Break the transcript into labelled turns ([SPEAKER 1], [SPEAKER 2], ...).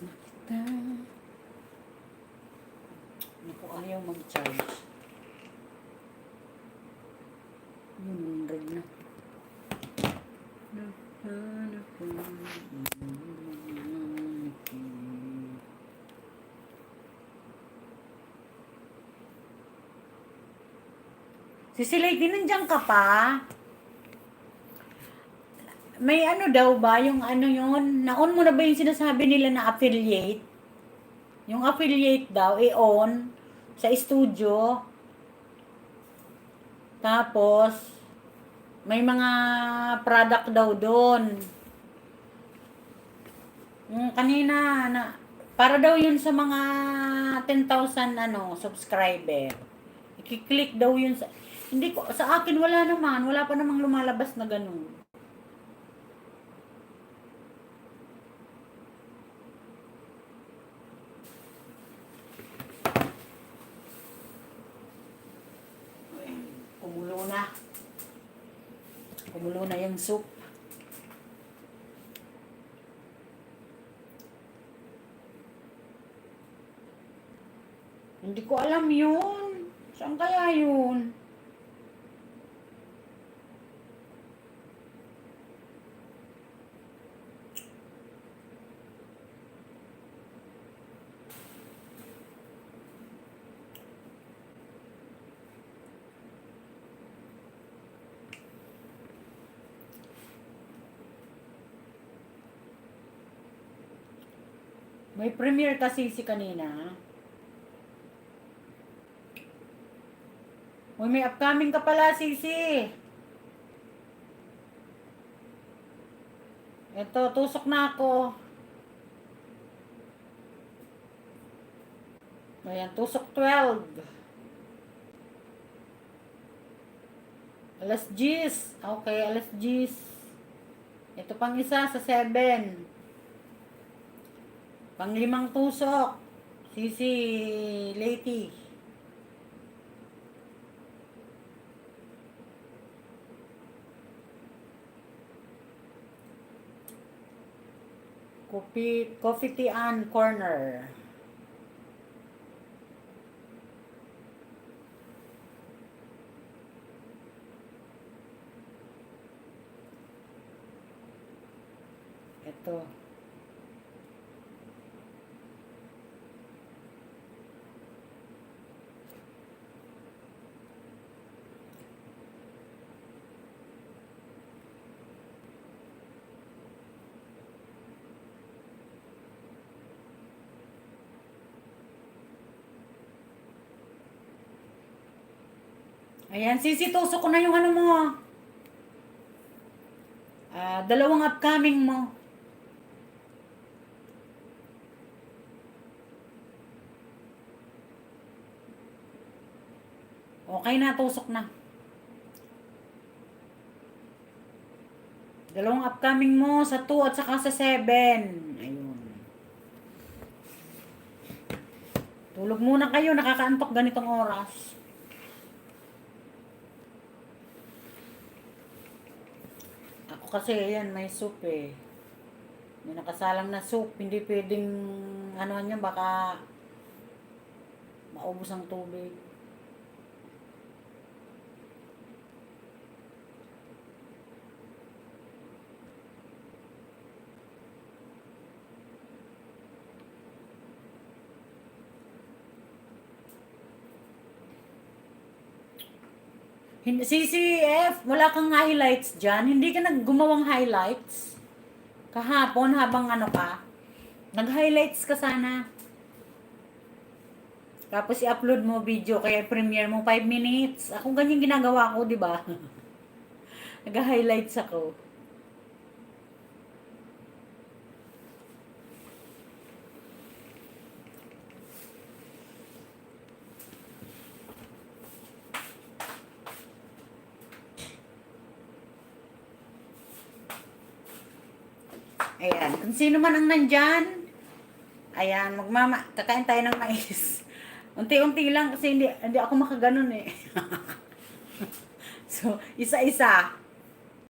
[SPEAKER 1] na kita. Naku, ayaw mag-charge. Yun, red na. Si Lady, nandiyan ka pa? May ano daw ba? Yung ano yun? Na-on mo na ba yung sinasabi nila na affiliate? Yung affiliate daw, i-on sa studio. Tapos, may mga product daw doon. Yung kanina, na, para daw yun sa mga 10,000 subscriber. I-click daw yun sa... Hindi ko, sa akin wala naman. Wala pa namang lumalabas na ganun. Kumulo na. Kumulo na yung soup. Hindi ko alam yun. Saan kaya yun? May premiere kasi si kanina. Uy, may upcoming ka pala, Sisi. Ito, tusok na ako. Ayan, tusok 12. Alas 10. Okay, alas 10. Ito pang isa sa 7. Pang-5 tusok. Sisi Lady. Coffee Tea and Corner. Ito. Ayan, Sisi, tusok ko na yung ano mo. 2 upcoming mo. Okay na, tusok na. 2 upcoming mo sa 2 at saka sa 7. Ayun. Tulog muna kayo, nakakaantok ganitong oras. Kasi ayan, may soup eh. May nakasalang na soup. Hindi pwedeng, ano niya, baka maubos ang tubig. CCF, wala kang highlights dyan. Hindi ka naggumawang highlights. Kahapon habang ano ka. Nag-highlights ka sana. Tapos i-upload mo video. Kaya premiere mo 5 minutes. Ako ganyan ginagawa ko, di ba? Nag-highlights ako. Ayan, kung sino man ang nandyan, ayan, kakain tayo ng mais. Unti-unti lang kasi hindi ako makaganon eh. So, isa-isa.